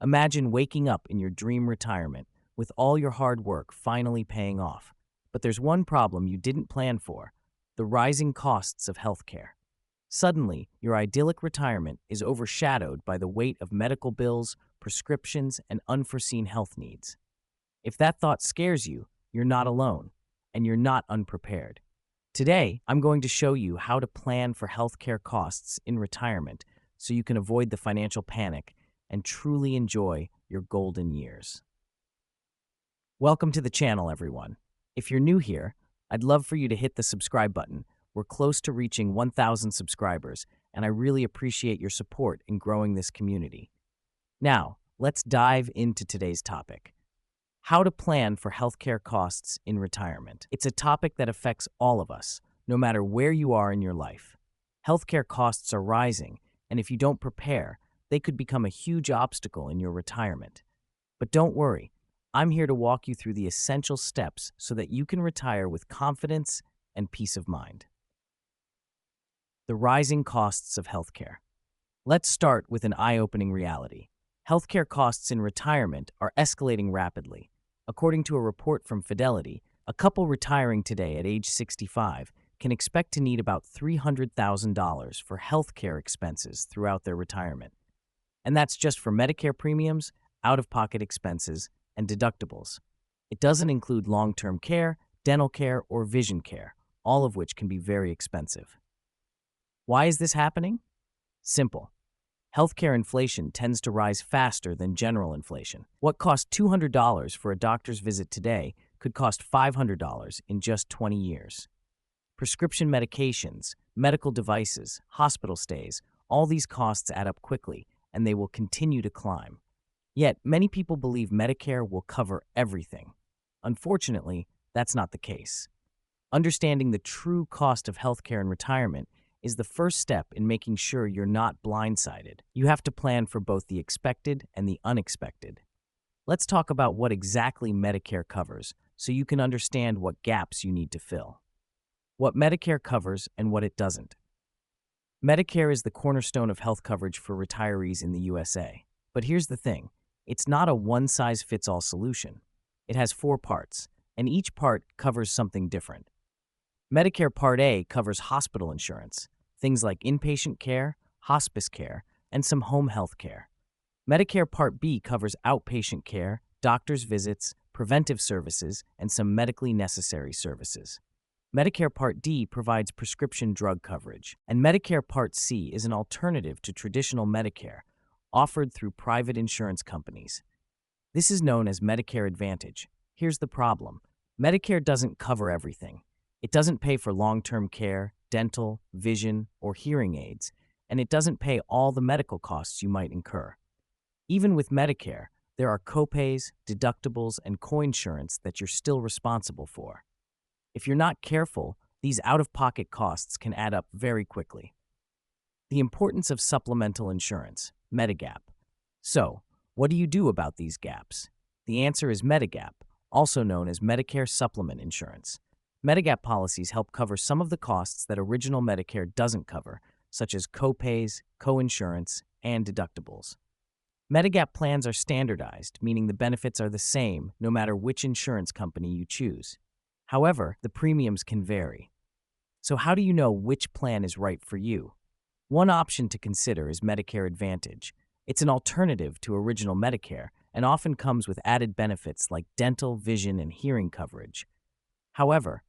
Imagine waking up in your dream retirement with all your hard work finally paying off. But there's one problem you didn't plan for: the rising costs of healthcare. Suddenly, your idyllic retirement is overshadowed by the weight of medical bills, prescriptions, and unforeseen health needs. If that thought scares you, you're not alone, and you're not unprepared. Today, I'm going to show you how to plan for healthcare costs in retirement so you can avoid the financial panic and truly enjoy your golden years. Welcome to the channel, everyone. If you're new here, I'd love for you to hit the subscribe button. We're close to reaching 1,000 subscribers, and I really appreciate your support in growing this community. Now, let's dive into today's topic: how to plan for healthcare costs in retirement. It's a topic that affects all of us, no matter where you are in your life. Healthcare costs are rising, and if you don't prepare, they could become a huge obstacle in your retirement. But don't worry, I'm here to walk you through the essential steps so that you can retire with confidence and peace of mind. The rising costs of healthcare. Let's start with an eye-opening reality. Healthcare costs in retirement are escalating rapidly. According to a report from Fidelity, a couple retiring today at age 65 can expect to need about $300,000 for healthcare expenses throughout their retirement. And that's just for Medicare premiums, out-of-pocket expenses, and deductibles. It doesn't include long-term care, dental care, or vision care, all of which can be very expensive. Why is this happening? Simple. Healthcare inflation tends to rise faster than general inflation. What cost $200 for a doctor's visit today could cost $500 in just 20 years. Prescription medications, medical devices, hospital stays, all these costs add up quickly, and they will continue to climb. Yet, many people believe Medicare will cover everything. Unfortunately, that's not the case. Understanding the true cost of healthcare in retirement is the first step in making sure you're not blindsided. You have to plan for both the expected and the unexpected. Let's talk about what exactly Medicare covers so you can understand what gaps you need to fill. What Medicare covers and what it doesn't. Medicare is the cornerstone of health coverage for retirees in the USA. But here's the thing: it's not a one-size-fits-all solution. It has 4 parts, and each part covers something different. Medicare Part A covers hospital insurance, things like inpatient care, hospice care, and some home health care. Medicare Part B covers outpatient care, doctor's visits, preventive services, and some medically necessary services. Medicare Part D provides prescription drug coverage, and Medicare Part C is an alternative to traditional Medicare, offered through private insurance companies. This is known as Medicare Advantage. Here's the problem: Medicare doesn't cover everything. It doesn't pay for long-term care, dental, vision, or hearing aids, and it doesn't pay all the medical costs you might incur. Even with Medicare, there are copays, deductibles, and coinsurance that you're still responsible for. If you're not careful, these out-of-pocket costs can add up very quickly. The importance of supplemental insurance, Medigap. So, what do you do about these gaps? The answer is Medigap, also known as Medicare Supplement Insurance. Medigap policies help cover some of the costs that original Medicare doesn't cover, such as copays, coinsurance, and deductibles. Medigap plans are standardized, meaning the benefits are the same no matter which insurance company you choose. However, the premiums can vary. So how do you know which plan is right for you? One option to consider is Medicare Advantage. It's an alternative to original Medicare and often comes with added benefits like dental, vision, and hearing coverage. However,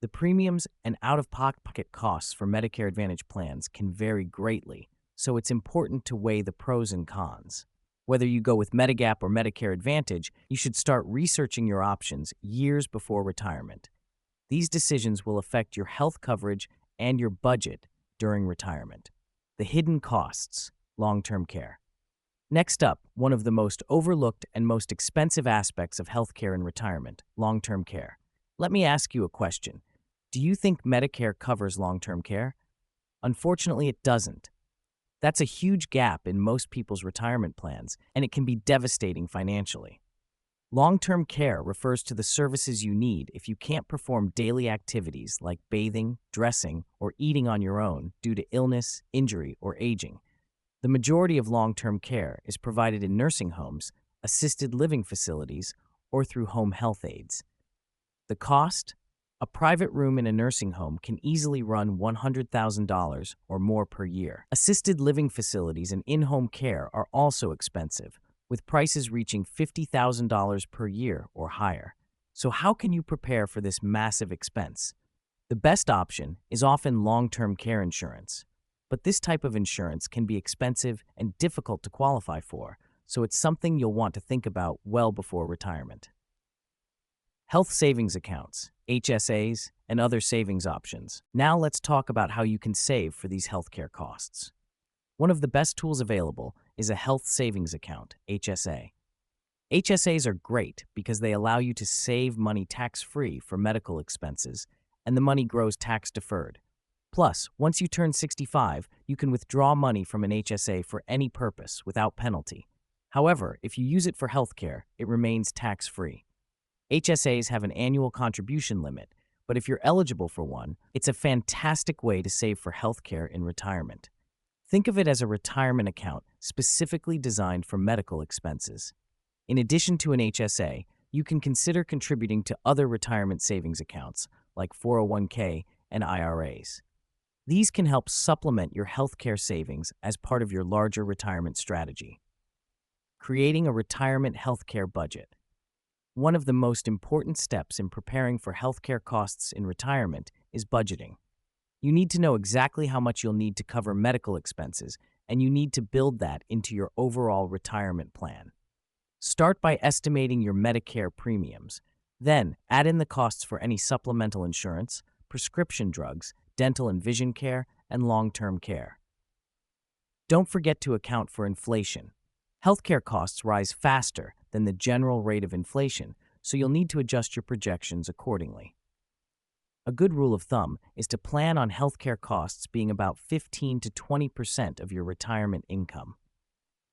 the premiums and out-of-pocket costs for Medicare Advantage plans can vary greatly, so it's important to weigh the pros and cons. Whether you go with Medigap or Medicare Advantage, you should start researching your options years before retirement. These decisions will affect your health coverage and your budget during retirement. The hidden costs, long-term care. Next up, one of the most overlooked and most expensive aspects of healthcare in retirement, long-term care. Let me ask you a question. Do you think Medicare covers long-term care? Unfortunately, it doesn't. That's a huge gap in most people's retirement plans, and it can be devastating financially. Long-term care refers to the services you need if you can't perform daily activities like bathing, dressing, or eating on your own due to illness, injury, or aging. The majority of long-term care is provided in nursing homes, assisted living facilities, or through home health aides. The cost? A private room in a nursing home can easily run $100,000 or more per year. Assisted living facilities and in-home care are also expensive, with prices reaching $50,000 per year or higher. So how can you prepare for this massive expense? The best option is often long-term care insurance, but this type of insurance can be expensive and difficult to qualify for, so it's something you'll want to think about well before retirement. Health savings accounts, HSAs, and other savings options. Now let's talk about how you can save for these healthcare costs. One of the best tools available is a health savings account, HSA. HSAs are great because they allow you to save money tax-free for medical expenses, and the money grows tax-deferred. Plus, once you turn 65, you can withdraw money from an HSA for any purpose without penalty. However, if you use it for healthcare, it remains tax-free. HSAs have an annual contribution limit, but if you're eligible for one, it's a fantastic way to save for healthcare in retirement. Think of it as a retirement account specifically designed for medical expenses. In addition to an HSA, you can consider contributing to other retirement savings accounts like 401k and IRAs. These can help supplement your healthcare savings as part of your larger retirement strategy. Creating a retirement healthcare budget. One of the most important steps in preparing for healthcare costs in retirement is budgeting. You need to know exactly how much you'll need to cover medical expenses, and you need to build that into your overall retirement plan. Start by estimating your Medicare premiums. Then, add in the costs for any supplemental insurance, prescription drugs, dental and vision care, and long-term care. Don't forget to account for inflation. Healthcare costs rise faster than the general rate of inflation, so you'll need to adjust your projections accordingly. A good rule of thumb is to plan on healthcare costs being about 15 to 20% of your retirement income.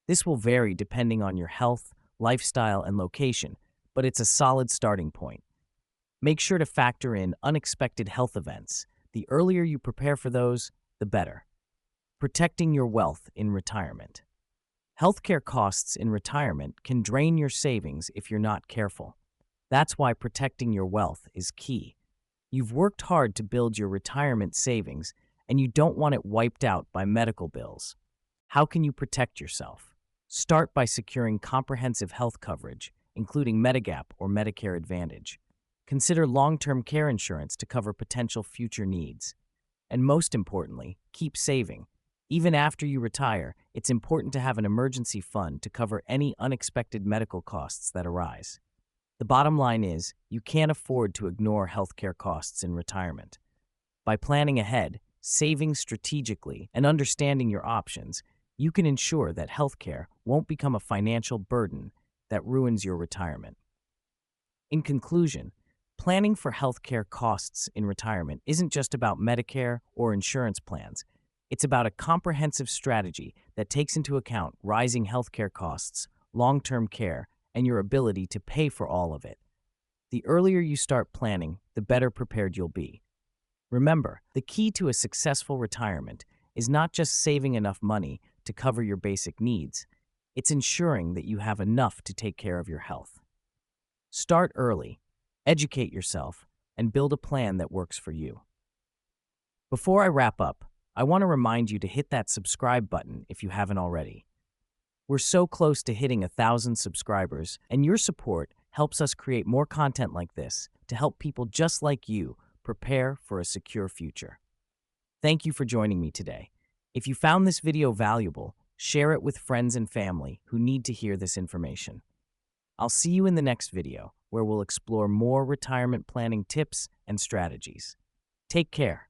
This will vary depending on your health, lifestyle, and location, but it's a solid starting point. Make sure to factor in unexpected health events. The earlier you prepare for those, the better. Protecting your wealth in retirement. Healthcare costs in retirement can drain your savings if you're not careful. That's why protecting your wealth is key. You've worked hard to build your retirement savings, and you don't want it wiped out by medical bills. How can you protect yourself? Start by securing comprehensive health coverage, including Medigap or Medicare Advantage. Consider long-term care insurance to cover potential future needs. And most importantly, keep saving. Even after you retire, it's important to have an emergency fund to cover any unexpected medical costs that arise. The bottom line is, you can't afford to ignore healthcare costs in retirement. By planning ahead, saving strategically, and understanding your options, you can ensure that healthcare won't become a financial burden that ruins your retirement. In conclusion, planning for healthcare costs in retirement isn't just about Medicare or insurance plans. It's about a comprehensive strategy that takes into account rising healthcare costs, long-term care, and your ability to pay for all of it. The earlier you start planning, the better prepared you'll be. Remember, the key to a successful retirement is not just saving enough money to cover your basic needs. It's ensuring that you have enough to take care of your health. Start early, educate yourself, and build a plan that works for you. Before I wrap up, I want to remind you to hit that subscribe button if you haven't already. We're so close to hitting 1,000 subscribers, and your support helps us create more content like this to help people just like you prepare for a secure future. Thank you for joining me today. If you found this video valuable, share it with friends and family who need to hear this information. I'll see you in the next video, where we'll explore more retirement planning tips and strategies. Take care.